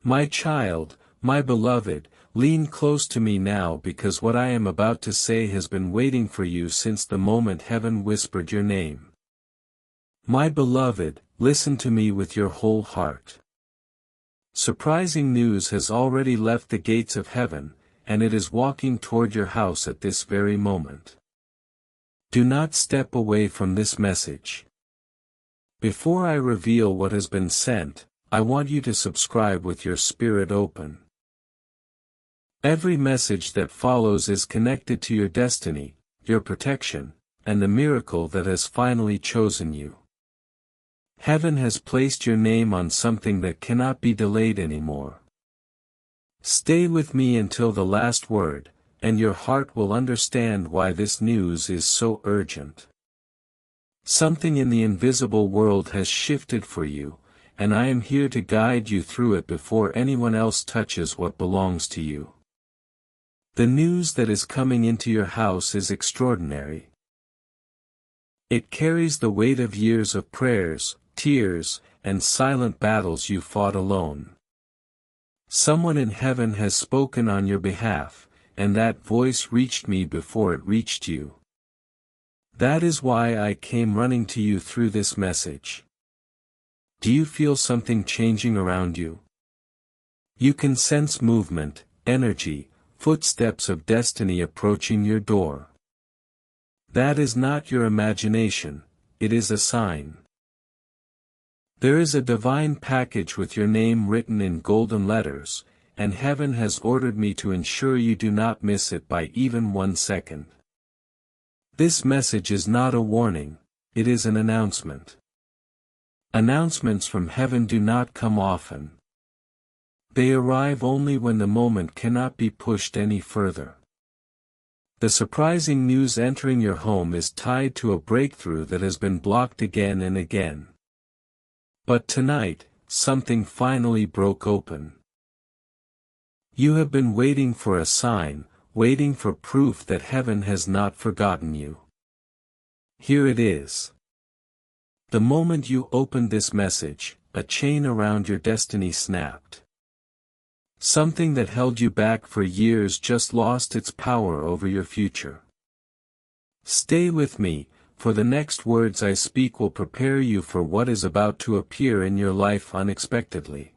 My child, my beloved, lean close to me now because what I am about to say has been waiting for you since the moment heaven whispered your name. My beloved, listen to me with your whole heart. Surprising news has already left the gates of heaven, and it is walking toward your house at this very moment. Do not step away from this message. Before I reveal what has been sent, I want you to subscribe with your spirit open. Every message that follows is connected to your destiny, your protection, and the miracle that has finally chosen you. Heaven has placed your name on something that cannot be delayed anymore. Stay with me until the last word, and your heart will understand why this news is so urgent. Something in the invisible world has shifted for you, and I am here to guide you through it before anyone else touches what belongs to you. The news that is coming into your house is extraordinary. It carries the weight of years of prayers, tears, and silent battles you fought alone. Someone in heaven has spoken on your behalf, and that voice reached me before it reached you. That is why I came running to you through this message. Do you feel something changing around you? You can sense movement, energy, footsteps of destiny approaching your door. That is not your imagination, it is a sign. There is a divine package with your name written in golden letters, and heaven has ordered me to ensure you do not miss it by even 1 second. This message is not a warning, it is an announcement. Announcements from heaven do not come often. They arrive only when the moment cannot be pushed any further. The surprising news entering your home is tied to a breakthrough that has been blocked again and again. But tonight, something finally broke open. You have been waiting for a sign, waiting for proof that heaven has not forgotten you. Here it is. The moment you opened this message, a chain around your destiny snapped. Something that held you back for years just lost its power over your future. Stay with me, for the next words I speak will prepare you for what is about to appear in your life unexpectedly.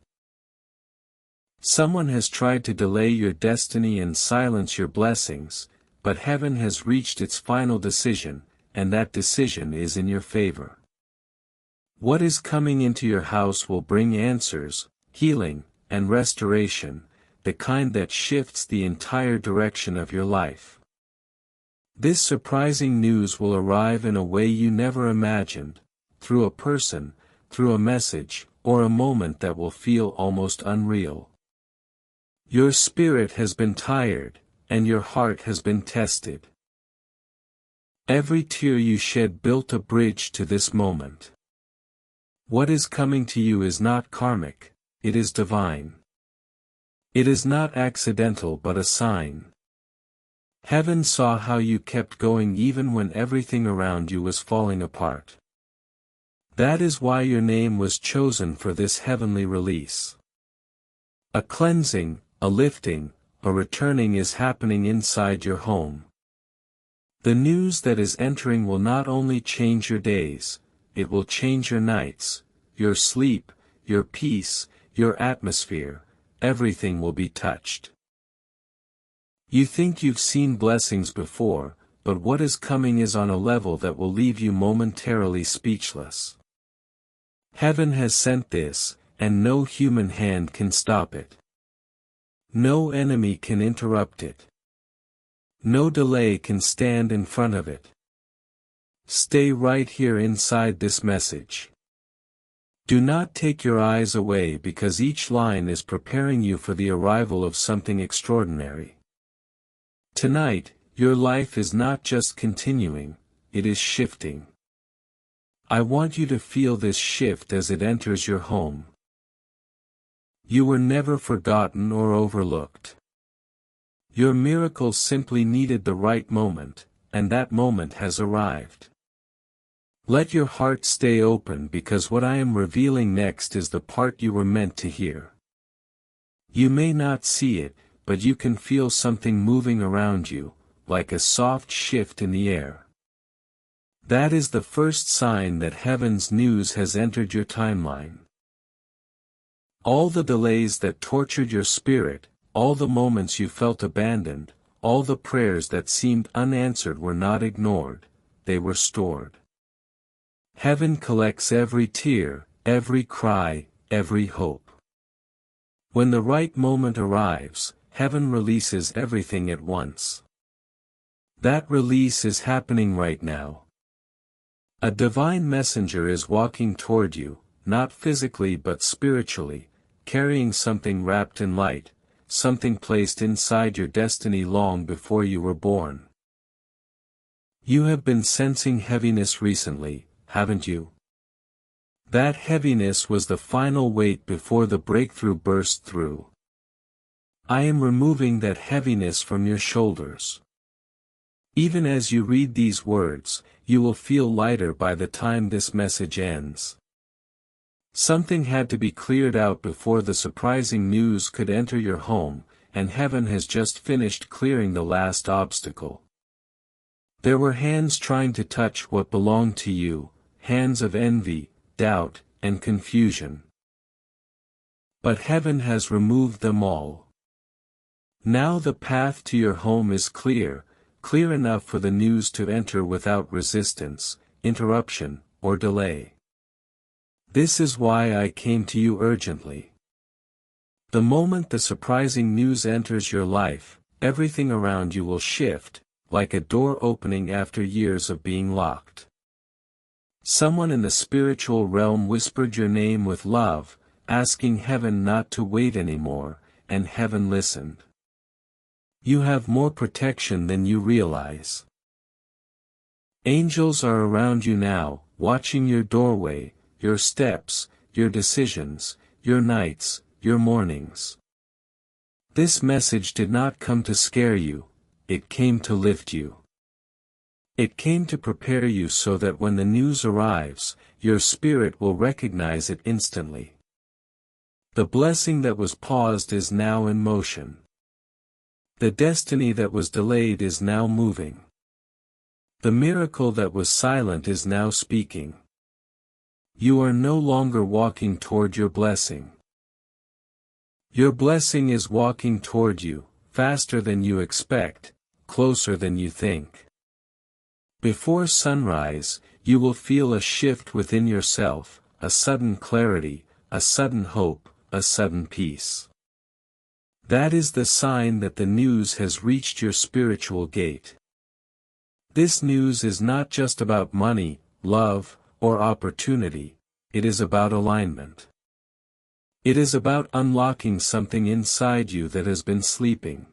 Someone has tried to delay your destiny and silence your blessings, but heaven has reached its final decision, and that decision is in your favor. What is coming into your house will bring answers, healing, and restoration, the kind that shifts the entire direction of your life. This surprising news will arrive in a way you never imagined, through a person, through a message, or a moment that will feel almost unreal. Your spirit has been tired, and your heart has been tested. Every tear you shed built a bridge to this moment. What is coming to you is not karmic, it is divine. It is not accidental but a sign. Heaven saw how you kept going even when everything around you was falling apart. That is why your name was chosen for this heavenly release. A cleansing, a lifting, a returning is happening inside your home. The news that is entering will not only change your days, it will change your nights, your sleep, your peace, your atmosphere, everything will be touched. You think you've seen blessings before, but what is coming is on a level that will leave you momentarily speechless. Heaven has sent this, and no human hand can stop it. No enemy can interrupt it. No delay can stand in front of it. Stay right here inside this message. Do not take your eyes away because each line is preparing you for the arrival of something extraordinary. Tonight, your life is not just continuing, it is shifting. I want you to feel this shift as it enters your home. You were never forgotten or overlooked. Your miracle simply needed the right moment, and that moment has arrived. Let your heart stay open because what I am revealing next is the part you were meant to hear. You may not see it, but you can feel something moving around you, like a soft shift in the air. That is the first sign that heaven's news has entered your timeline. All the delays that tortured your spirit, all the moments you felt abandoned, all the prayers that seemed unanswered were not ignored, they were stored. Heaven collects every tear, every cry, every hope. When the right moment arrives, heaven releases everything at once. That release is happening right now. A divine messenger is walking toward you, not physically but spiritually, carrying something wrapped in light, something placed inside your destiny long before you were born. You have been sensing heaviness recently, haven't you? That heaviness was the final weight before the breakthrough burst through. I am removing that heaviness from your shoulders. Even as you read these words, you will feel lighter by the time this message ends. Something had to be cleared out before the surprising news could enter your home, and heaven has just finished clearing the last obstacle. There were hands trying to touch what belonged to you, hands of envy, doubt, and confusion. But heaven has removed them all. Now the path to your home is clear, clear enough for the news to enter without resistance, interruption, or delay. This is why I came to you urgently. The moment the surprising news enters your life, everything around you will shift, like a door opening after years of being locked. Someone in the spiritual realm whispered your name with love, asking heaven not to wait anymore, and heaven listened. You have more protection than you realize. Angels are around you now, watching your doorway, your steps, your decisions, your nights, your mornings. This message did not come to scare you, it came to lift you. It came to prepare you so that when the news arrives, your spirit will recognize it instantly. The blessing that was paused is now in motion. The destiny that was delayed is now moving. The miracle that was silent is now speaking. You are no longer walking toward your blessing. Your blessing is walking toward you, faster than you expect, closer than you think. Before sunrise, you will feel a shift within yourself, a sudden clarity, a sudden hope, a sudden peace. That is the sign that the news has reached your spiritual gate. This news is not just about money, love, or opportunity, it is about alignment. It is about unlocking something inside you that has been sleeping.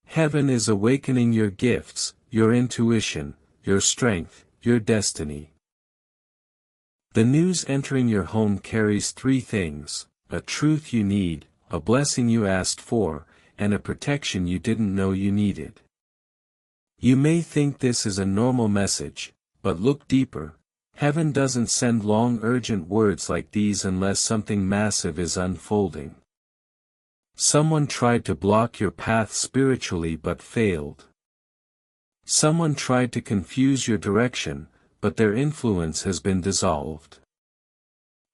Heaven is awakening your gifts, your intuition, your strength, your destiny. The news entering your home carries three things: a truth you need, a blessing you asked for, and a protection you didn't know you needed. You may think this is a normal message, but look deeper. Heaven doesn't send long urgent words like these unless something massive is unfolding. Someone tried to block your path spiritually but failed. Someone tried to confuse your direction, but their influence has been dissolved.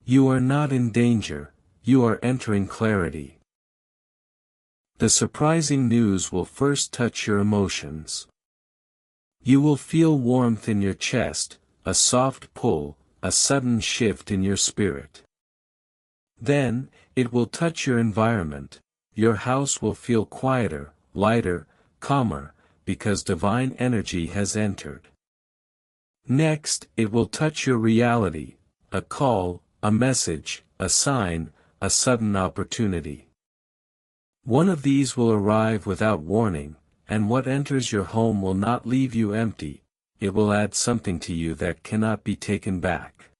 You are not in danger, you are entering clarity. The surprising news will first touch your emotions. You will feel warmth in your chest, a soft pull, a sudden shift in your spirit. Then, it will touch your environment. Your house will feel quieter, lighter, calmer, because divine energy has entered. Next, it will touch your reality, a call, a message, a sign, a sudden opportunity. One of these will arrive without warning, and what enters your home will not leave you empty, it will add something to you that cannot be taken back.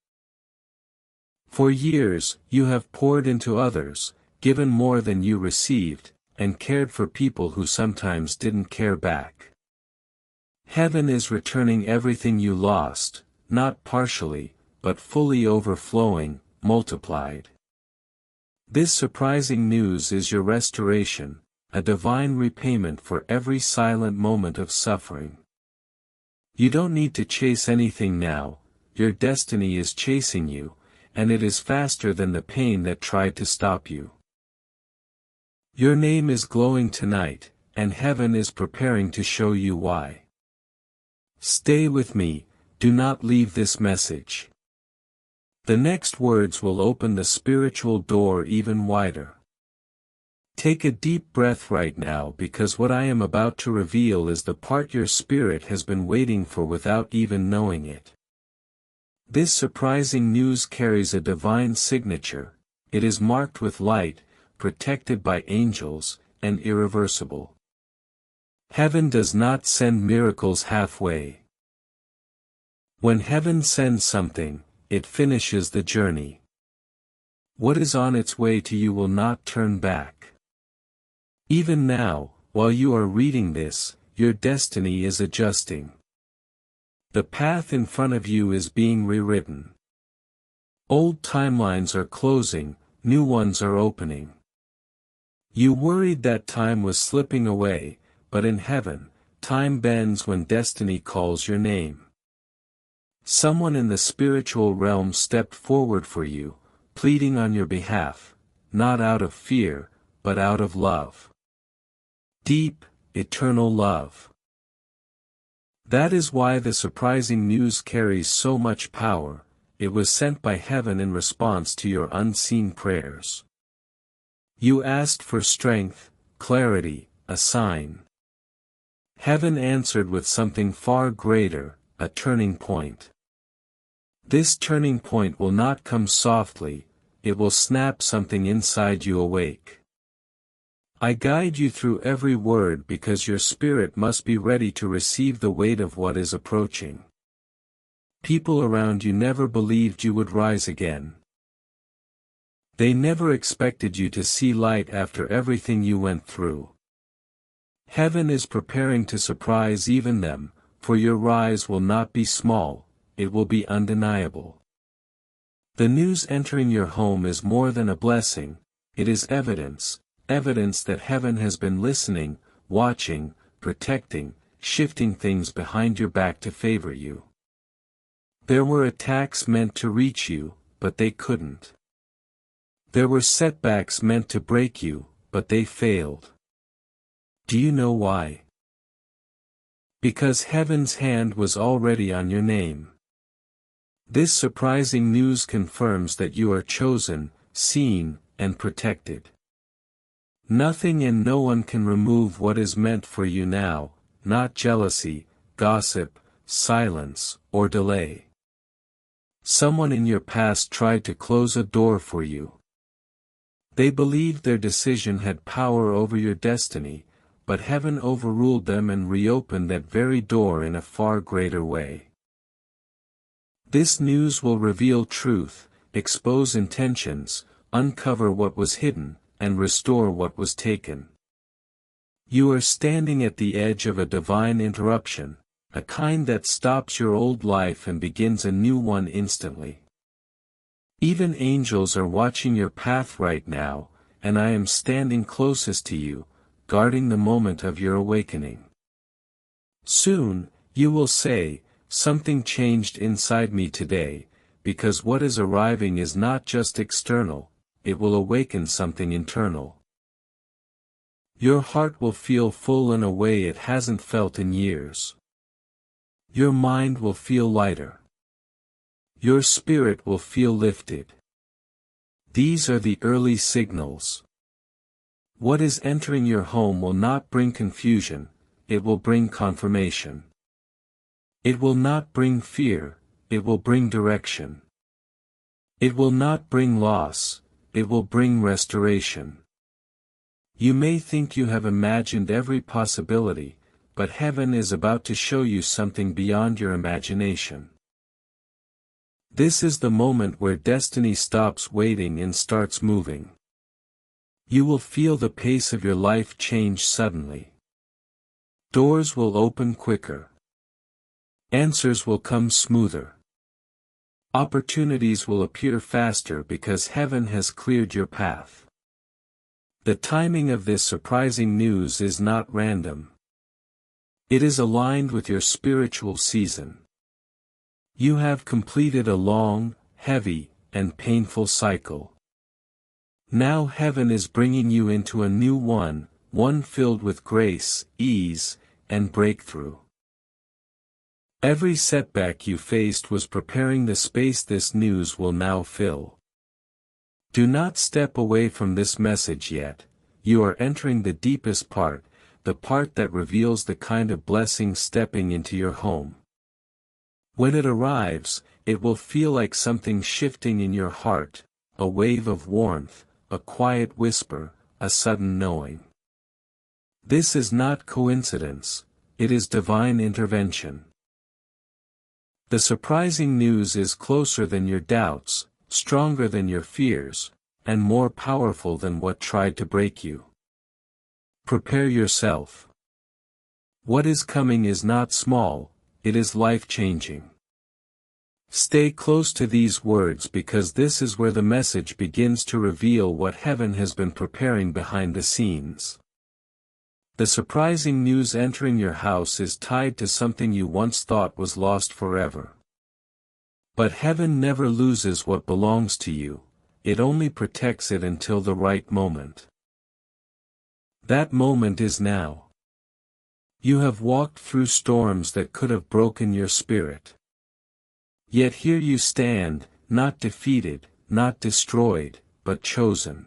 For years, you have poured into others, given more than you received, and cared for people who sometimes didn't care back. Heaven is returning everything you lost, not partially, but fully overflowing, multiplied. This surprising news is your restoration, a divine repayment for every silent moment of suffering. You don't need to chase anything now, your destiny is chasing you, and it is faster than the pain that tried to stop you. Your name is glowing tonight, and heaven is preparing to show you why. Stay with me, do not leave this message. The next words will open the spiritual door even wider. Take a deep breath right now because what I am about to reveal is the part your spirit has been waiting for without even knowing it. This surprising news carries a divine signature, it is marked with light, protected by angels, and irreversible. Heaven does not send miracles halfway. When heaven sends something, it finishes the journey. What is on its way to you will not turn back. Even now, while you are reading this, your destiny is adjusting. The path in front of you is being rewritten. Old timelines are closing, new ones are opening. You worried that time was slipping away, but in heaven, time bends when destiny calls your name. Someone in the spiritual realm stepped forward for you, pleading on your behalf, not out of fear, but out of love. Deep, eternal love. That is why the surprising news carries so much power, it was sent by heaven in response to your unseen prayers. You asked for strength, clarity, a sign. Heaven answered with something far greater, a turning point. This turning point will not come softly, it will snap something inside you awake. I guide you through every word because your spirit must be ready to receive the weight of what is approaching. People around you never believed you would rise again. They never expected you to see light after everything you went through. Heaven is preparing to surprise even them, for your rise will not be small, it will be undeniable. The news entering your home is more than a blessing, it is evidence that heaven has been listening, watching, protecting, shifting things behind your back to favor you. There were attacks meant to reach you, but they couldn't. There were setbacks meant to break you, but they failed. Do you know why? Because heaven's hand was already on your name. This surprising news confirms that you are chosen, seen, and protected. Nothing and no one can remove what is meant for you now, not jealousy, gossip, silence, or delay. Someone in your past tried to close a door for you. They believed their decision had power over your destiny, but heaven overruled them and reopened that very door in a far greater way. This news will reveal truth, expose intentions, uncover what was hidden, and restore what was taken. You are standing at the edge of a divine interruption, a kind that stops your old life and begins a new one instantly. Even angels are watching your path right now, and I am standing closest to you, guarding the moment of your awakening. Soon, you will say, something changed inside me today, because what is arriving is not just external, it will awaken something internal. Your heart will feel full in a way it hasn't felt in years. Your mind will feel lighter. Your spirit will feel lifted. These are the early signals. What is entering your home will not bring confusion, it will bring confirmation. It will not bring fear, it will bring direction. It will not bring loss, it will bring restoration. You may think you have imagined every possibility, but heaven is about to show you something beyond your imagination. This is the moment where destiny stops waiting and starts moving. You will feel the pace of your life change suddenly. Doors will open quicker. Answers will come smoother. Opportunities will appear faster because heaven has cleared your path. The timing of this surprising news is not random. It is aligned with your spiritual season. You have completed a long, heavy, and painful cycle. Now heaven is bringing you into a new one filled with grace, ease, and breakthrough. Every setback you faced was preparing the space this news will now fill. Do not step away from this message yet. You are entering the deepest part, the part that reveals the kind of blessing stepping into your home. When it arrives, it will feel like something shifting in your heart, a wave of warmth, a quiet whisper, a sudden knowing. This is not coincidence, it is divine intervention. The surprising news is closer than your doubts, stronger than your fears, and more powerful than what tried to break you. Prepare yourself. What is coming is not small, it is life-changing. Stay close to these words because this is where the message begins to reveal what heaven has been preparing behind the scenes. The surprising news entering your house is tied to something you once thought was lost forever. But heaven never loses what belongs to you, it only protects it until the right moment. That moment is now. You have walked through storms that could have broken your spirit. Yet here you stand, not defeated, not destroyed, but chosen.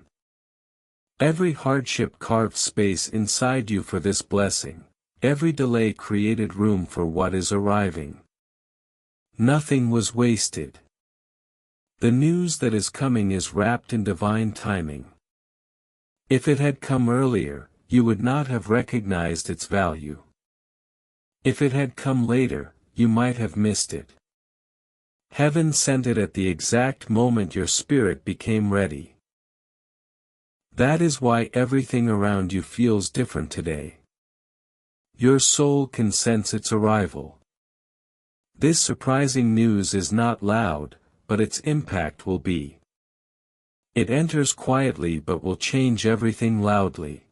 Every hardship carved space inside you for this blessing, every delay created room for what is arriving. Nothing was wasted. The news that is coming is wrapped in divine timing. If it had come earlier, you would not have recognized its value. If it had come later, you might have missed it. Heaven sent it at the exact moment your spirit became ready. That is why everything around you feels different today. Your soul can sense its arrival. This surprising news is not loud, but its impact will be. It enters quietly but will change everything loudly.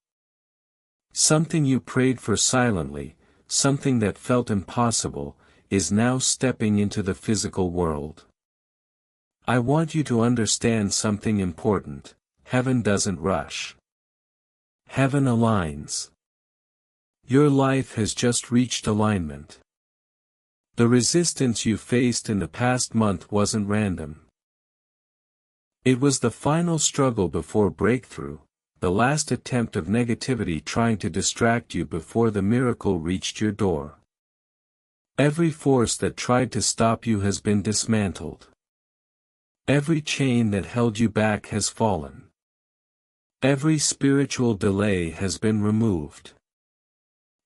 Something you prayed for silently, something that felt impossible, is now stepping into the physical world. I want you to understand something important. Heaven doesn't rush. Heaven aligns. Your life has just reached alignment. The resistance you faced in the past month wasn't random. It was the final struggle before breakthrough, the last attempt of negativity trying to distract you before the miracle reached your door. Every force that tried to stop you has been dismantled. Every chain that held you back has fallen. Every spiritual delay has been removed.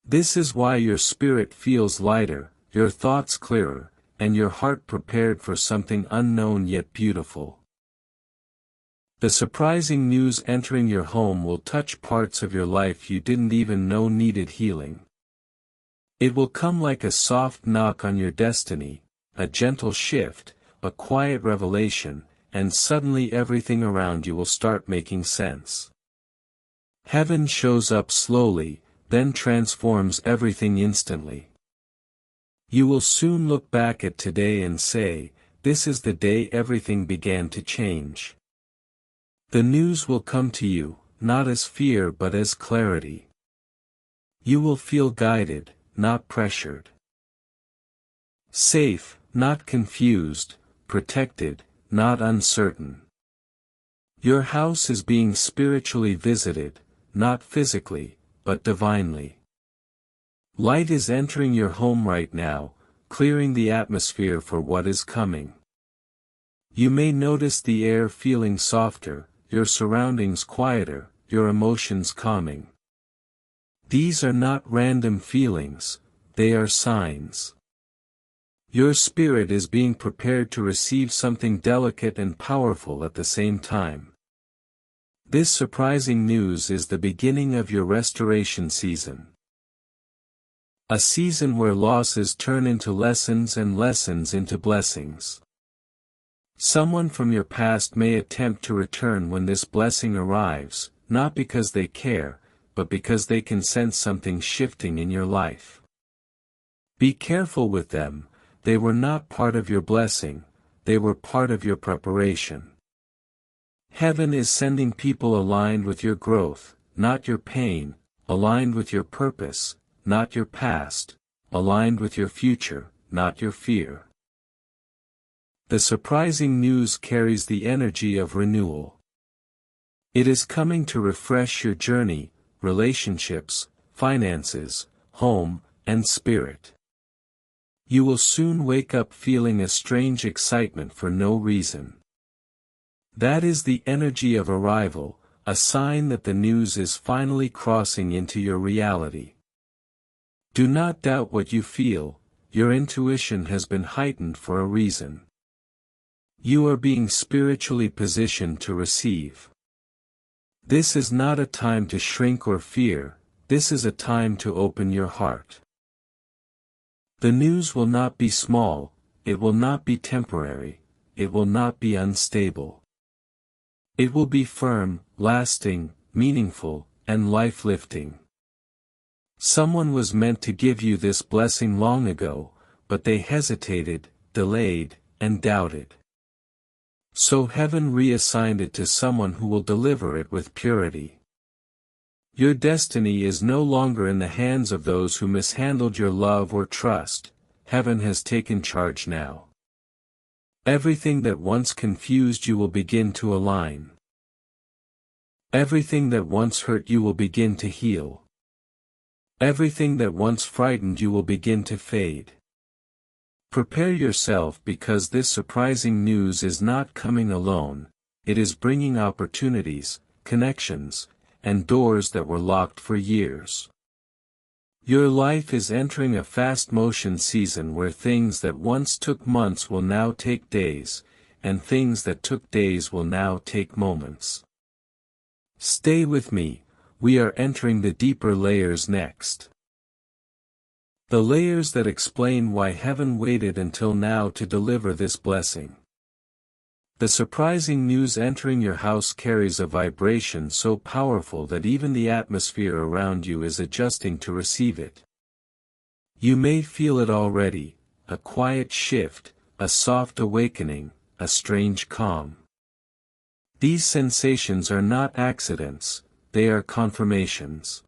This is why your spirit feels lighter, your thoughts clearer, and your heart prepared for something unknown yet beautiful. The surprising news entering your home will touch parts of your life you didn't even know needed healing. It will come like a soft knock on your destiny, a gentle shift, a quiet revelation, and suddenly everything around you will start making sense. Heaven shows up slowly, then transforms everything instantly. You will soon look back at today and say, this is the day everything began to change. The news will come to you, not as fear but as clarity. You will feel guided, not pressured. Safe, not confused, protected, not uncertain. Your house is being spiritually visited, not physically, but divinely. Light is entering your home right now, clearing the atmosphere for what is coming. You may notice the air feeling softer, your surroundings quieter, your emotions calming. These are not random feelings, they are signs. Your spirit is being prepared to receive something delicate and powerful at the same time. This surprising news is the beginning of your restoration season. A season where losses turn into lessons and lessons into blessings. Someone from your past may attempt to return when this blessing arrives, not because they care, but because they can sense something shifting in your life. Be careful with them, they were not part of your blessing, they were part of your preparation. Heaven is sending people aligned with your growth, not your pain, aligned with your purpose, not your past, aligned with your future, not your fear. The surprising news carries the energy of renewal. It is coming to refresh your journey, relationships, finances, home, and spirit. You will soon wake up feeling a strange excitement for no reason. That is the energy of arrival, a sign that the news is finally crossing into your reality. Do not doubt what you feel, your intuition has been heightened for a reason. You are being spiritually positioned to receive. This is not a time to shrink or fear, this is a time to open your heart. The news will not be small, it will not be temporary, it will not be unstable. It will be firm, lasting, meaningful, and life-lifting. Someone was meant to give you this blessing long ago, but they hesitated, delayed, and doubted. So heaven reassigned it to someone who will deliver it with purity. Your destiny is no longer in the hands of those who mishandled your love or trust, heaven has taken charge now. Everything that once confused you will begin to align. Everything that once hurt you will begin to heal. Everything that once frightened you will begin to fade. Prepare yourself because this surprising news is not coming alone, it is bringing opportunities, connections, and doors that were locked for years. Your life is entering a fast-motion season where things that once took months will now take days, and things that took days will now take moments. Stay with me, we are entering the deeper layers next. The layers that explain why heaven waited until now to deliver this blessing. The surprising news entering your house carries a vibration so powerful that even the atmosphere around you is adjusting to receive it. You may feel it already, a quiet shift, a soft awakening, a strange calm. These sensations are not accidents, they are confirmations.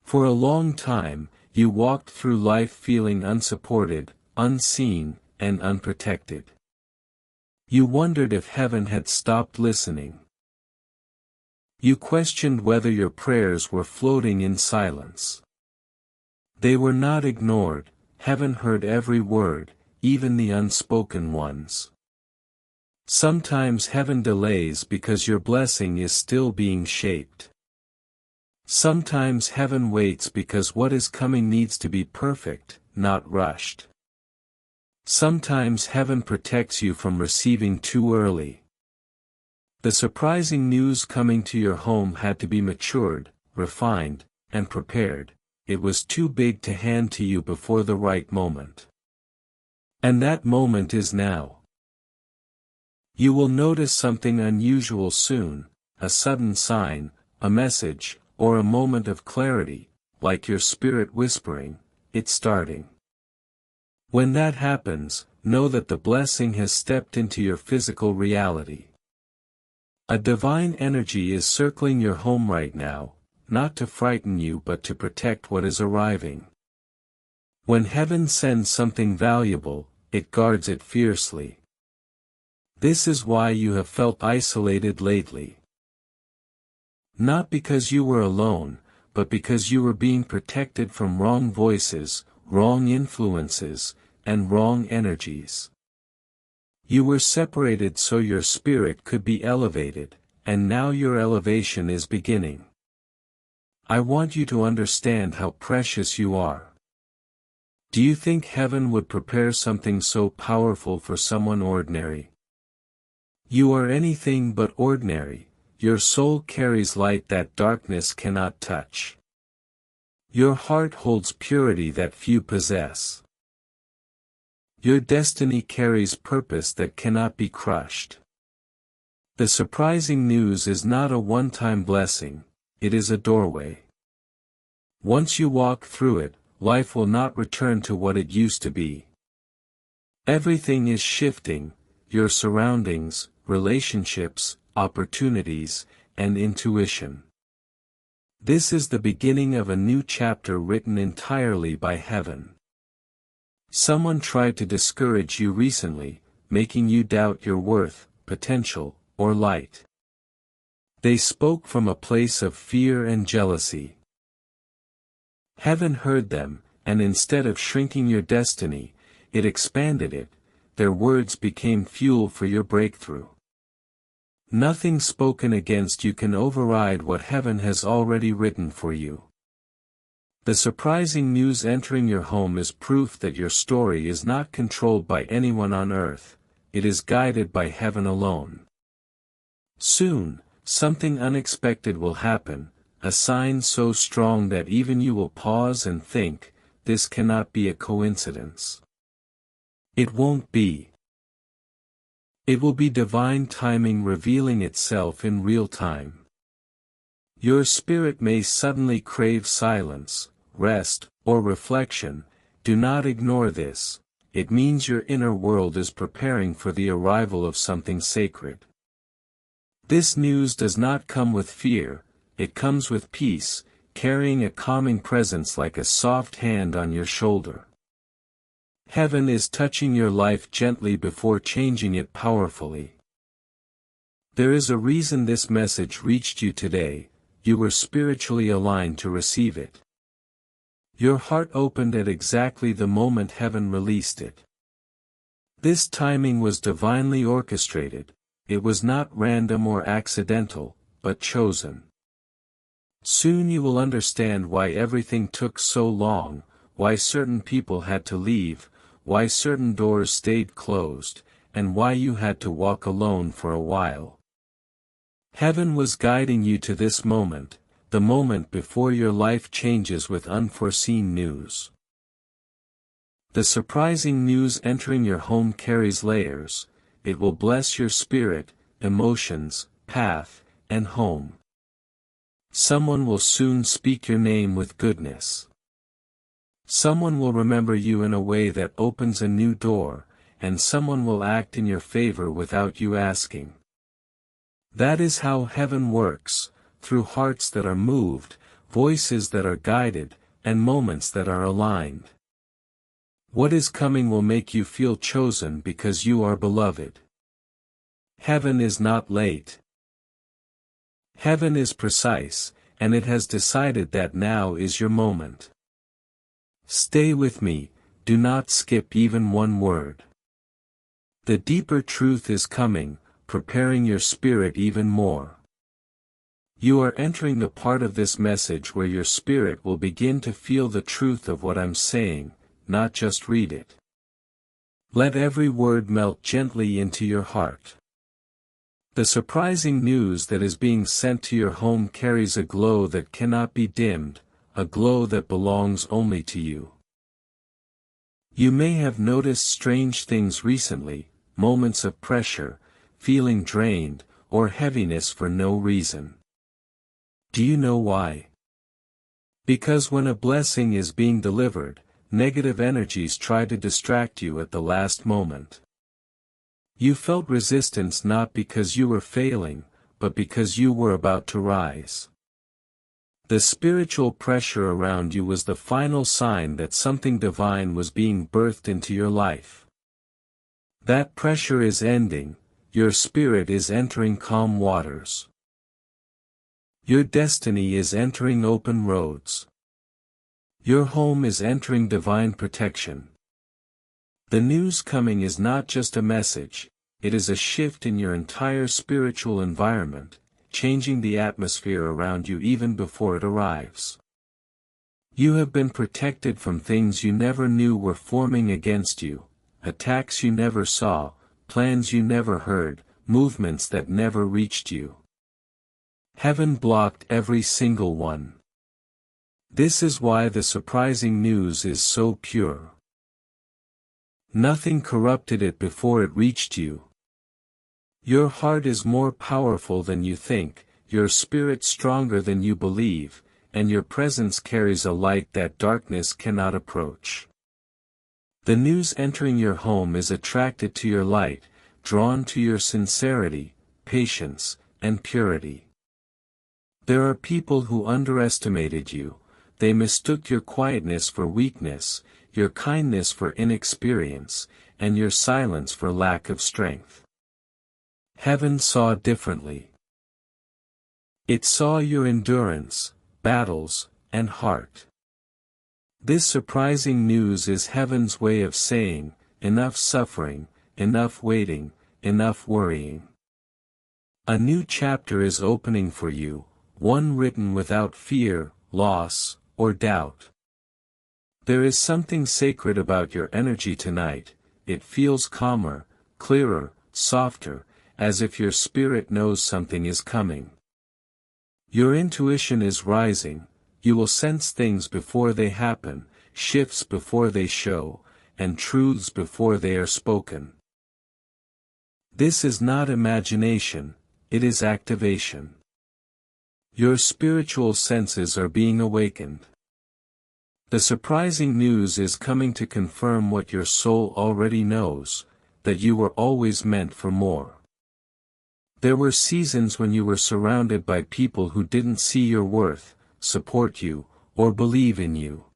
For a long time, you walked through life feeling unsupported, unseen, and unprotected. You wondered if heaven had stopped listening. You questioned whether your prayers were floating in silence. They were not ignored, heaven heard every word, even the unspoken ones. Sometimes heaven delays because your blessing is still being shaped. Sometimes heaven waits because what is coming needs to be perfect, not rushed. Sometimes heaven protects you from receiving too early. The surprising news coming to your home had to be matured, refined, and prepared. It was too big to hand to you before the right moment. And that moment is now. You will notice something unusual soon, a sudden sign, a message, or a moment of clarity, like your spirit whispering, "It's starting." When that happens, know that the blessing has stepped into your physical reality. A divine energy is circling your home right now, not to frighten you but to protect what is arriving. When heaven sends something valuable, it guards it fiercely. This is why you have felt isolated lately. Not because you were alone, but because you were being protected from wrong voices, wrong influences, and wrong energies. You were separated so your spirit could be elevated, and now your elevation is beginning. I want you to understand how precious you are. Do you think heaven would prepare something so powerful for someone ordinary? You are anything but ordinary. Your soul carries light that darkness cannot touch. Your heart holds purity that few possess. Your destiny carries purpose that cannot be crushed. The surprising news is not a one-time blessing, it is a doorway. Once you walk through it, life will not return to what it used to be. Everything is shifting, your surroundings, relationships, opportunities, and intuition. This is the beginning of a new chapter written entirely by heaven. Someone tried to discourage you recently, making you doubt your worth, potential, or light. They spoke from a place of fear and jealousy. Heaven heard them, and instead of shrinking your destiny, it expanded it. Their words became fuel for your breakthrough. Nothing spoken against you can override what heaven has already written for you. The surprising news entering your home is proof that your story is not controlled by anyone on earth, it is guided by heaven alone. Soon, something unexpected will happen, a sign so strong that even you will pause and think, this cannot be a coincidence. It won't be. It will be divine timing revealing itself in real time. Your spirit may suddenly crave silence, rest, or reflection. Do not ignore this, it means your inner world is preparing for the arrival of something sacred. This news does not come with fear, it comes with peace, carrying a calming presence like a soft hand on your shoulder. Heaven is touching your life gently before changing it powerfully. There is a reason this message reached you today, you were spiritually aligned to receive it. Your heart opened at exactly the moment heaven released it. This timing was divinely orchestrated, it was not random or accidental, but chosen. Soon you will understand why everything took so long, why certain people had to leave, why certain doors stayed closed, and why you had to walk alone for a while. Heaven was guiding you to this moment, the moment before your life changes with unforeseen news. The surprising news entering your home carries layers, it will bless your spirit, emotions, path, and home. Someone will soon speak your name with goodness. Someone will remember you in a way that opens a new door, and someone will act in your favor without you asking. That is how heaven works, through hearts that are moved, voices that are guided, and moments that are aligned. What is coming will make you feel chosen because you are beloved. Heaven is not late. Heaven is precise, and it has decided that now is your moment. Stay with me, do not skip even one word. The deeper truth is coming, preparing your spirit even more. You are entering the part of this message where your spirit will begin to feel the truth of what I'm saying, not just read it. Let every word melt gently into your heart. The surprising news that is being sent to your home carries a glow that cannot be dimmed, a glow that belongs only to you. You may have noticed strange things recently, moments of pressure, feeling drained, or heaviness for no reason. Do you know why? Because when a blessing is being delivered, negative energies try to distract you at the last moment. You felt resistance not because you were failing, but because you were about to rise. The spiritual pressure around you was the final sign that something divine was being birthed into your life. That pressure is ending, your spirit is entering calm waters. Your destiny is entering open roads. Your home is entering divine protection. The news coming is not just a message, it is a shift in your entire spiritual environment, changing the atmosphere around you even before it arrives. You have been protected from things you never knew were forming against you, attacks you never saw, plans you never heard, movements that never reached you. Heaven blocked every single one. This is why the surprising news is so pure. Nothing corrupted it before it reached you. Your heart is more powerful than you think, your spirit stronger than you believe, and your presence carries a light that darkness cannot approach. The news entering your home is attracted to your light, drawn to your sincerity, patience, and purity. There are people who underestimated you. They mistook your quietness for weakness, your kindness for inexperience, and your silence for lack of strength. Heaven saw differently. It saw your endurance, battles, and heart. This surprising news is heaven's way of saying, enough suffering, enough waiting, enough worrying. A new chapter is opening for you, one written without fear, loss, or doubt. There is something sacred about your energy tonight. It feels calmer, clearer, softer, as if your spirit knows something is coming. Your intuition is rising, you will sense things before they happen, shifts before they show, and truths before they are spoken. This is not imagination, it is activation. Your spiritual senses are being awakened. The surprising news is coming to confirm what your soul already knows, that you were always meant for more. There were seasons when you were surrounded by people who didn't see your worth, support you, or believe in you.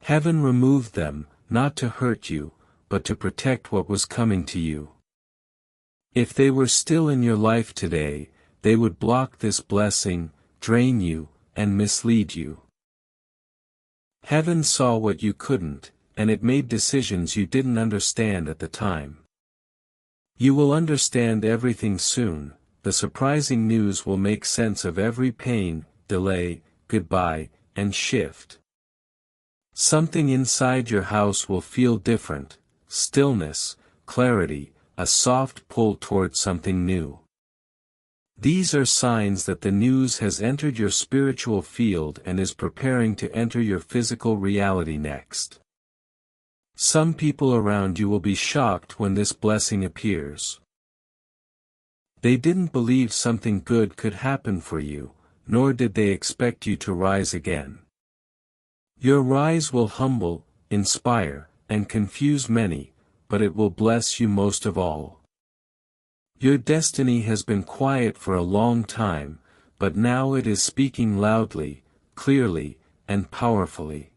Heaven removed them, not to hurt you, but to protect what was coming to you. If they were still in your life today, they would block this blessing, drain you, and mislead you. Heaven saw what you couldn't, and it made decisions you didn't understand at the time. You will understand everything soon. The surprising news will make sense of every pain, delay, goodbye, and shift. Something inside your house will feel different, stillness, clarity, a soft pull toward something new. These are signs that the news has entered your spiritual field and is preparing to enter your physical reality next. Some people around you will be shocked when this blessing appears. They didn't believe something good could happen for you, nor did they expect you to rise again. Your rise will humble, inspire, and confuse many, but it will bless you most of all. Your destiny has been quiet for a long time, but now it is speaking loudly, clearly, and powerfully.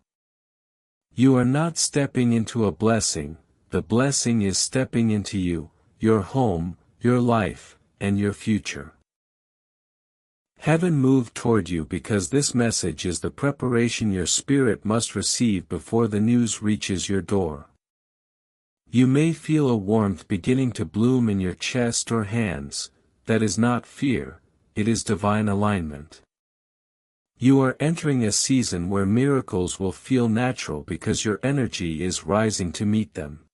You are not stepping into a blessing, the blessing is stepping into you, your home, your life, and your future. Heaven moved toward you because this message is the preparation your spirit must receive before the news reaches your door. You may feel a warmth beginning to bloom in your chest or hands. That is not fear, it is divine alignment. You are entering a season where miracles will feel natural because your energy is rising to meet them.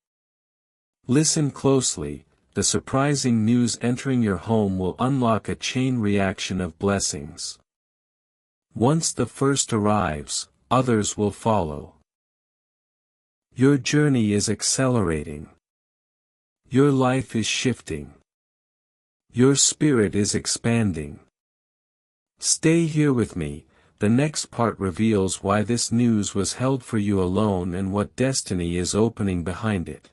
Listen closely, the surprising news entering your home will unlock a chain reaction of blessings. Once the first arrives, others will follow. Your journey is accelerating. Your life is shifting. Your spirit is expanding. Stay here with me. The next part reveals why this news was held for you alone and what destiny is opening behind it.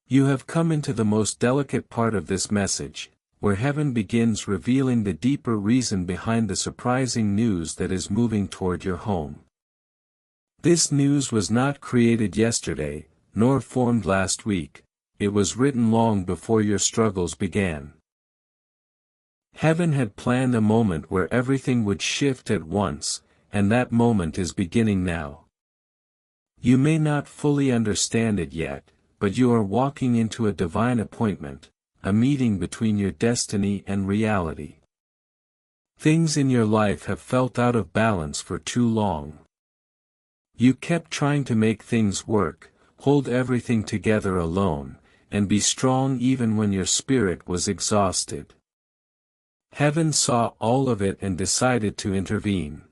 You have come into the most delicate part of this message, where heaven begins revealing the deeper reason behind the surprising news that is moving toward your home. This news was not created yesterday, nor formed last week. It was written long before your struggles began. Heaven had planned a moment where everything would shift at once, and that moment is beginning now. You may not fully understand it yet, but you are walking into a divine appointment, a meeting between your destiny and reality. Things in your life have felt out of balance for too long. You kept trying to make things work, hold everything together alone, and be strong even when your spirit was exhausted. Heaven saw all of it and decided to intervene.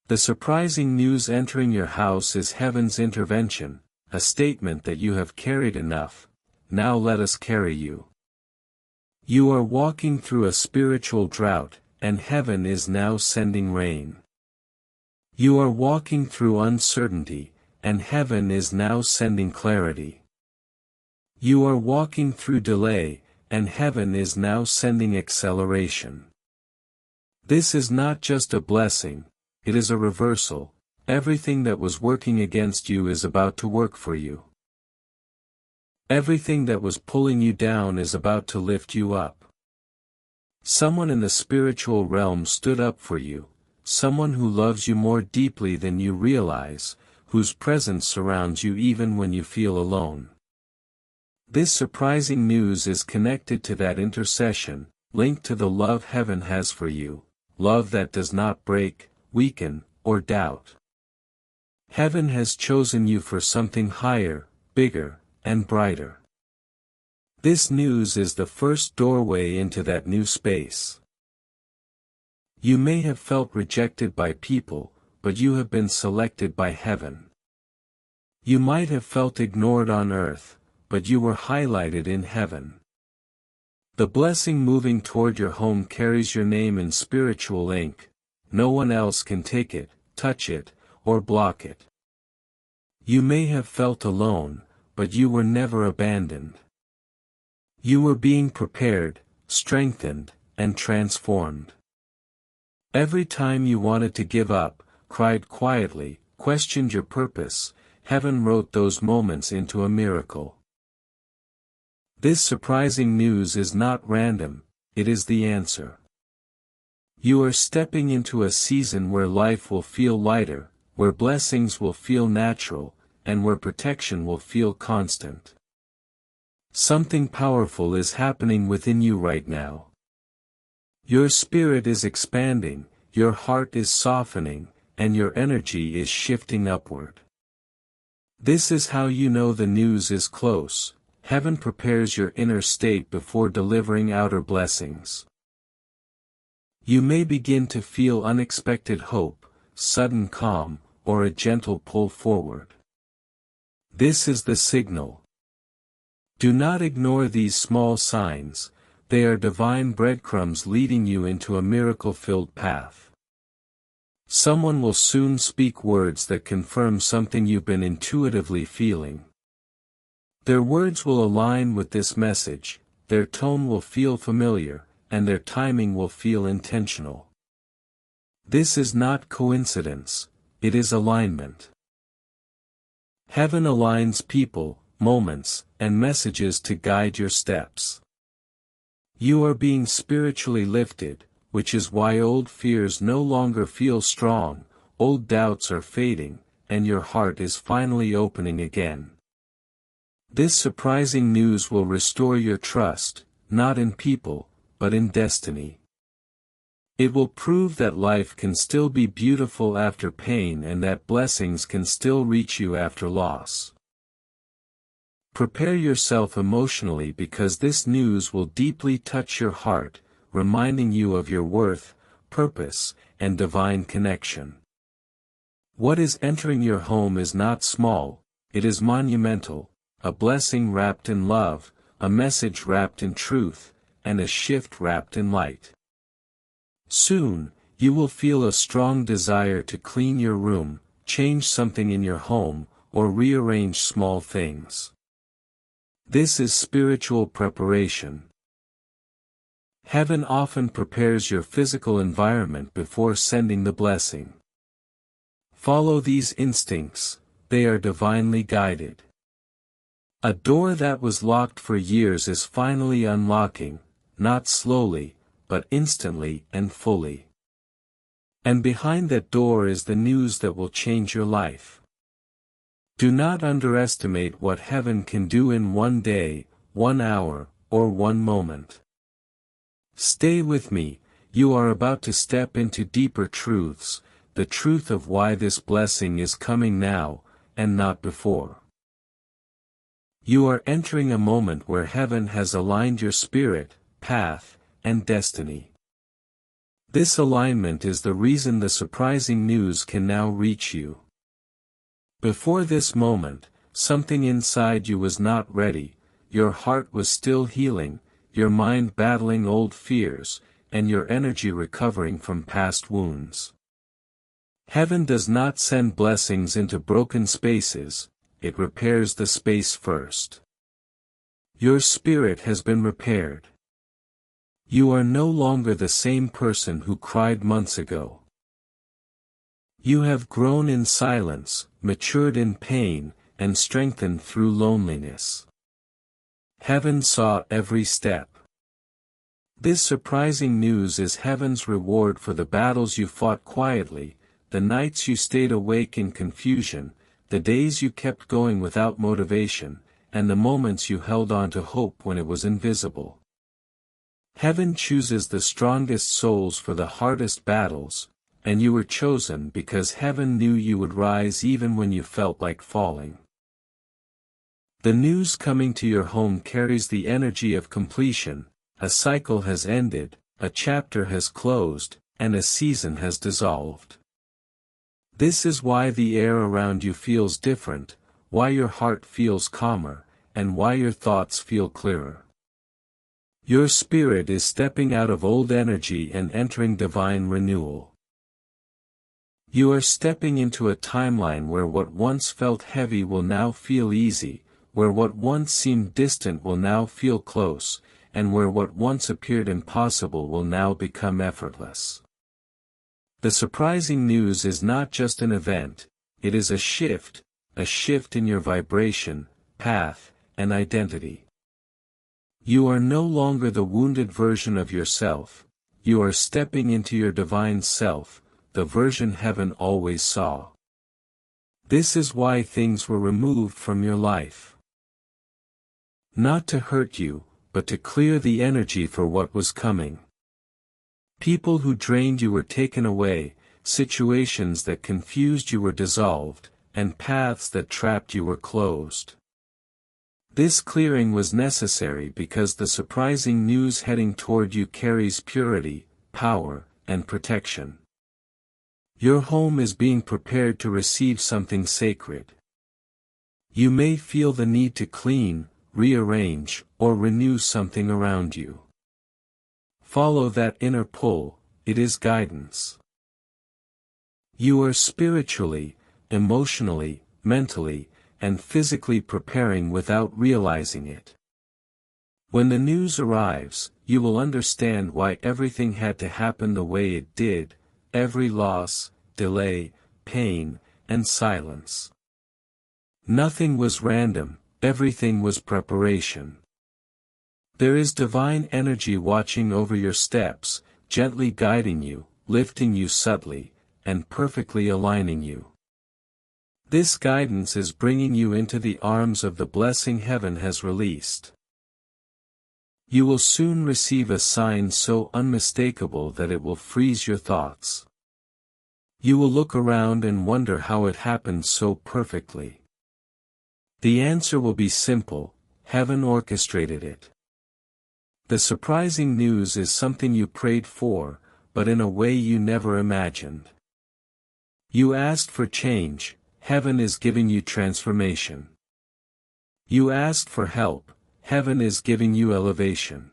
The surprising news entering your house is heaven's intervention, a statement that you have carried enough, now let us carry you. You are walking through a spiritual drought, and heaven is now sending rain. You are walking through uncertainty, and heaven is now sending clarity. You are walking through delay, and heaven is now sending acceleration. This is not just a blessing, it is a reversal. Everything that was working against you is about to work for you. Everything that was pulling you down is about to lift you up. Someone in the spiritual realm stood up for you, someone who loves you more deeply than you realize, whose presence surrounds you even when you feel alone. This surprising news is connected to that intercession, linked to the love heaven has for you, love that does not break, weaken, or doubt. Heaven has chosen you for something higher, bigger, and brighter. This news is the first doorway into that new space. You may have felt rejected by people, but you have been selected by heaven. You might have felt ignored on earth, but you were highlighted in heaven. The blessing moving toward your home carries your name in spiritual ink. No one else can take it, touch it, or block it. You may have felt alone, but you were never abandoned. You were being prepared, strengthened, and transformed. Every time you wanted to give up, cried quietly, questioned your purpose, heaven wrote those moments into a miracle. This surprising news is not random, it is the answer. You are stepping into a season where life will feel lighter, where blessings will feel natural, and where protection will feel constant. Something powerful is happening within you right now. Your spirit is expanding, your heart is softening, and your energy is shifting upward. This is how you know the news is close. Heaven prepares your inner state before delivering outer blessings. You may begin to feel unexpected hope, sudden calm, or a gentle pull forward. This is the signal. Do not ignore these small signs, they are divine breadcrumbs leading you into a miracle-filled path. Someone will soon speak words that confirm something you've been intuitively feeling. Their words will align with this message, their tone will feel familiar, and their timing will feel intentional. This is not coincidence, it is alignment. Heaven aligns people, moments, and messages to guide your steps. You are being spiritually lifted, which is why old fears no longer feel strong, old doubts are fading, and your heart is finally opening again. This surprising news will restore your trust, not in people, but in destiny. It will prove that life can still be beautiful after pain and that blessings can still reach you after loss. Prepare yourself emotionally because this news will deeply touch your heart, reminding you of your worth, purpose, and divine connection. What is entering your home is not small, it is monumental. A blessing wrapped in love, a message wrapped in truth, and a shift wrapped in light. Soon, you will feel a strong desire to clean your room, change something in your home, or rearrange small things. This is spiritual preparation. Heaven often prepares your physical environment before sending the blessing. Follow these instincts, they are divinely guided. A door that was locked for years is finally unlocking, not slowly, but instantly and fully. And behind that door is the news that will change your life. Do not underestimate what heaven can do in one day, 1 hour, or 1 moment. Stay with me, you are about to step into deeper truths, the truth of why this blessing is coming now, and not before. You are entering a moment where heaven has aligned your spirit, path, and destiny. This alignment is the reason the surprising news can now reach you. Before this moment, something inside you was not ready, your heart was still healing, your mind battling old fears, and your energy recovering from past wounds. Heaven does not send blessings into broken spaces, it repairs the space first. Your spirit has been repaired. You are no longer the same person who cried months ago. You have grown in silence, matured in pain, and strengthened through loneliness. Heaven saw every step. This surprising news is heaven's reward for the battles you fought quietly, the nights you stayed awake in confusion, the days you kept going without motivation, and the moments you held on to hope when it was invisible. Heaven chooses the strongest souls for the hardest battles, and you were chosen because heaven knew you would rise even when you felt like falling. The news coming to your home carries the energy of completion, a cycle has ended, a chapter has closed, and a season has dissolved. This is why the air around you feels different, why your heart feels calmer, and why your thoughts feel clearer. Your spirit is stepping out of old energy and entering divine renewal. You are stepping into a timeline where what once felt heavy will now feel easy, where what once seemed distant will now feel close, and where what once appeared impossible will now become effortless. The surprising news is not just an event, it is a shift in your vibration, path, and identity. You are no longer the wounded version of yourself, you are stepping into your divine self, the version heaven always saw. This is why things were removed from your life. Not to hurt you, but to clear the energy for what was coming. People who drained you were taken away, situations that confused you were dissolved, and paths that trapped you were closed. This clearing was necessary because the surprising news heading toward you carries purity, power, and protection. Your home is being prepared to receive something sacred. You may feel the need to clean, rearrange, or renew something around you. Follow that inner pull, it is guidance. You are spiritually, emotionally, mentally, and physically preparing without realizing it. When the news arrives, you will understand why everything had to happen the way it did, every loss, delay, pain, and silence. Nothing was random, everything was preparation. There is divine energy watching over your steps, gently guiding you, lifting you subtly, and perfectly aligning you. This guidance is bringing you into the arms of the blessing heaven has released. You will soon receive a sign so unmistakable that it will freeze your thoughts. You will look around and wonder how it happened so perfectly. The answer will be simple, heaven orchestrated it. The surprising news is something you prayed for, but in a way you never imagined. You asked for change, heaven is giving you transformation. You asked for help, heaven is giving you elevation.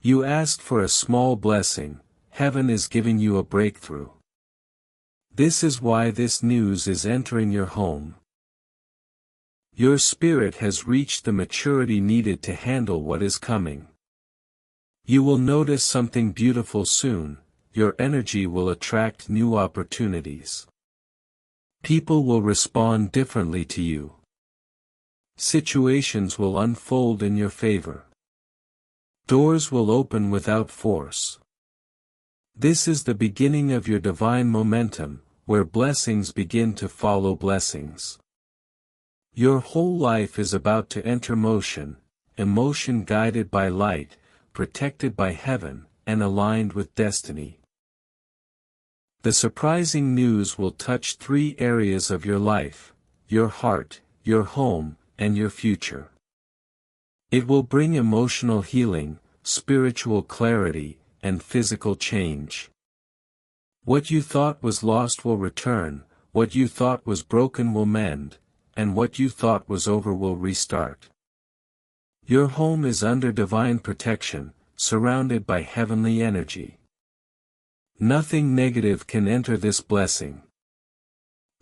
You asked for a small blessing, heaven is giving you a breakthrough. This is why this news is entering your home. Your spirit has reached the maturity needed to handle what is coming. You will notice something beautiful soon, your energy will attract new opportunities. People will respond differently to you. Situations will unfold in your favor. Doors will open without force. This is the beginning of your divine momentum, where blessings begin to follow blessings. Your whole life is about to enter motion, emotion guided by light, protected by heaven, and aligned with destiny. The surprising news will touch 3 areas of your life: your heart, your home, and your future. It will bring emotional healing, spiritual clarity, and physical change. What you thought was lost will return, what you thought was broken will mend, and what you thought was over will restart. Your home is under divine protection, surrounded by heavenly energy. Nothing negative can enter this blessing.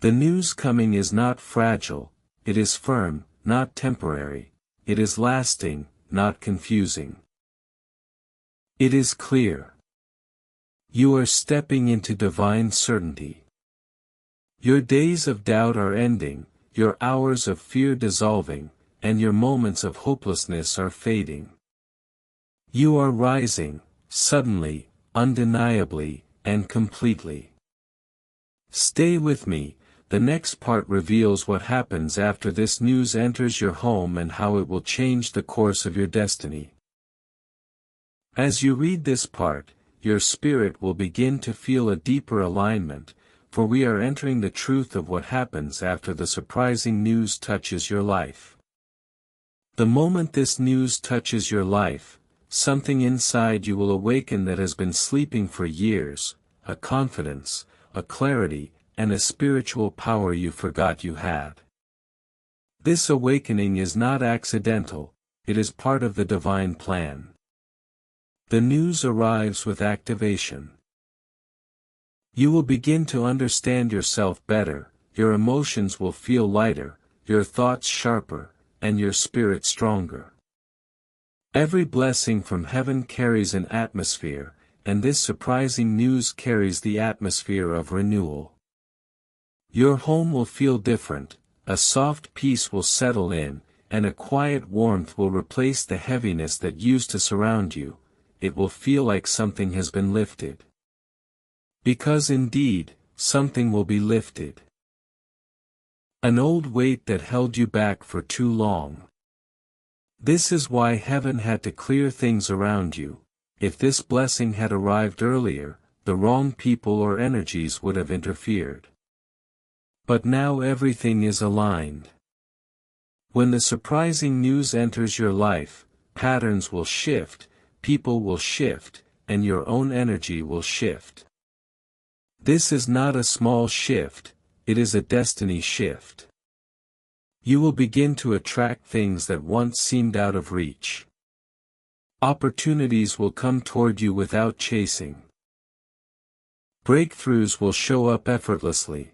The news coming is not fragile, it is firm, not temporary, it is lasting, not confusing. It is clear. You are stepping into divine certainty. Your days of doubt are ending, your hours of fear dissolving, and your moments of hopelessness are fading. You are rising, suddenly, undeniably, and completely. Stay with me, the next part reveals what happens after this news enters your home and how it will change the course of your destiny. As you read this part, your spirit will begin to feel a deeper alignment, for we are entering the truth of what happens after the surprising news touches your life. The moment this news touches your life, something inside you will awaken that has been sleeping for years, a confidence, a clarity, and a spiritual power you forgot you had. This awakening is not accidental, it is part of the divine plan. The news arrives with activation. You will begin to understand yourself better, your emotions will feel lighter, your thoughts sharper, and your spirit stronger. Every blessing from heaven carries an atmosphere, and this surprising news carries the atmosphere of renewal. Your home will feel different, a soft peace will settle in, and a quiet warmth will replace the heaviness that used to surround you. It will feel like something has been lifted. Because indeed, something will be lifted. An old weight that held you back for too long. This is why heaven had to clear things around you. If this blessing had arrived earlier, the wrong people or energies would have interfered. But now everything is aligned. When the surprising news enters your life, patterns will shift, people will shift, and your own energy will shift. This is not a small shift, it is a destiny shift. You will begin to attract things that once seemed out of reach. Opportunities will come toward you without chasing. Breakthroughs will show up effortlessly.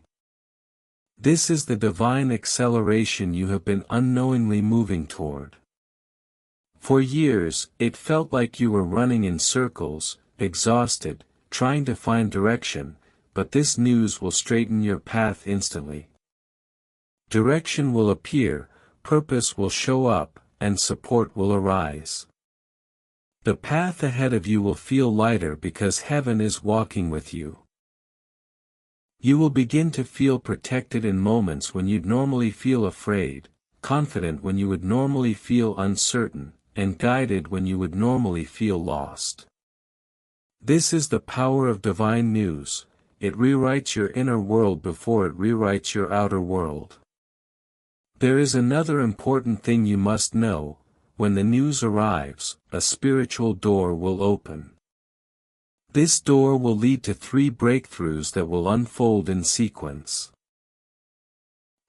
This is the divine acceleration you have been unknowingly moving toward. For years, it felt like you were running in circles, exhausted, trying to find direction, but this news will straighten your path instantly. Direction will appear, purpose will show up, and support will arise. The path ahead of you will feel lighter because heaven is walking with you. You will begin to feel protected in moments when you'd normally feel afraid, confident when you would normally feel uncertain, and guided when you would normally feel lost. This is the power of divine news, it rewrites your inner world before it rewrites your outer world. There is another important thing you must know, when the news arrives, a spiritual door will open. This door will lead to 3 breakthroughs that will unfold in sequence.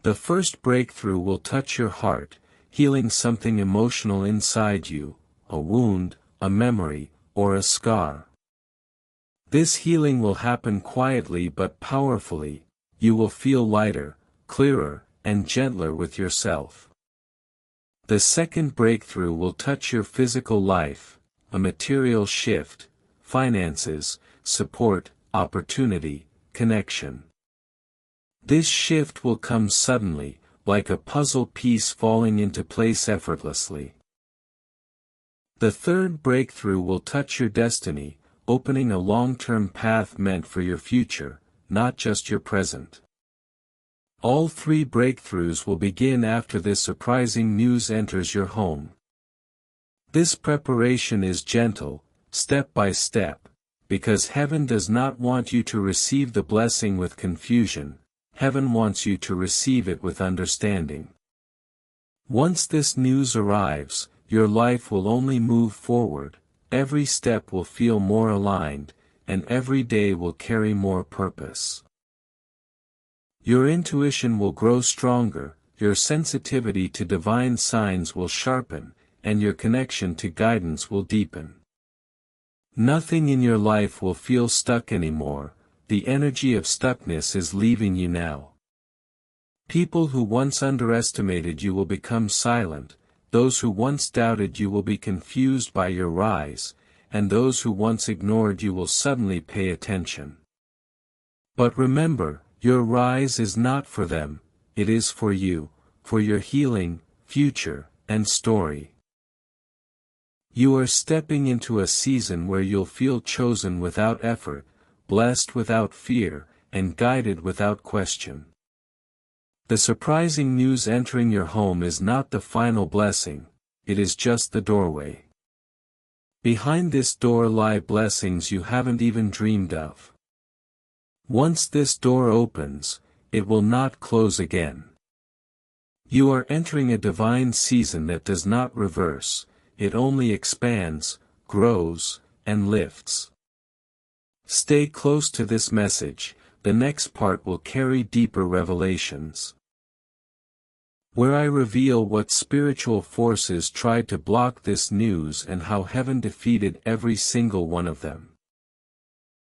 The first breakthrough will touch your heart, healing something emotional inside you, a wound, a memory, or a scar. This healing will happen quietly but powerfully, you will feel lighter, clearer, and gentler with yourself. The second breakthrough will touch your physical life, a material shift, finances, support, opportunity, connection. This shift will come suddenly, like a puzzle piece falling into place effortlessly. The third breakthrough will touch your destiny, opening a long-term path meant for your future, not just your present. All 3 breakthroughs will begin after this surprising news enters your home. This preparation is gentle, step by step, because heaven does not want you to receive the blessing with confusion, heaven wants you to receive it with understanding. Once this news arrives, your life will only move forward, every step will feel more aligned, and every day will carry more purpose. Your intuition will grow stronger, your sensitivity to divine signs will sharpen, and your connection to guidance will deepen. Nothing in your life will feel stuck anymore, the energy of stuckness is leaving you now. People who once underestimated you will become silent, those who once doubted you will be confused by your rise, and those who once ignored you will suddenly pay attention. But remember, your rise is not for them, it is for you, for your healing, future, and story. You are stepping into a season where you'll feel chosen without effort, blessed without fear, and guided without question. The surprising news entering your home is not the final blessing, it is just the doorway. Behind this door lie blessings you haven't even dreamed of. Once this door opens, it will not close again. You are entering a divine season that does not reverse, it only expands, grows, and lifts. Stay close to this message, the next part will carry deeper revelations, where I reveal what spiritual forces tried to block this news and how heaven defeated every single one of them.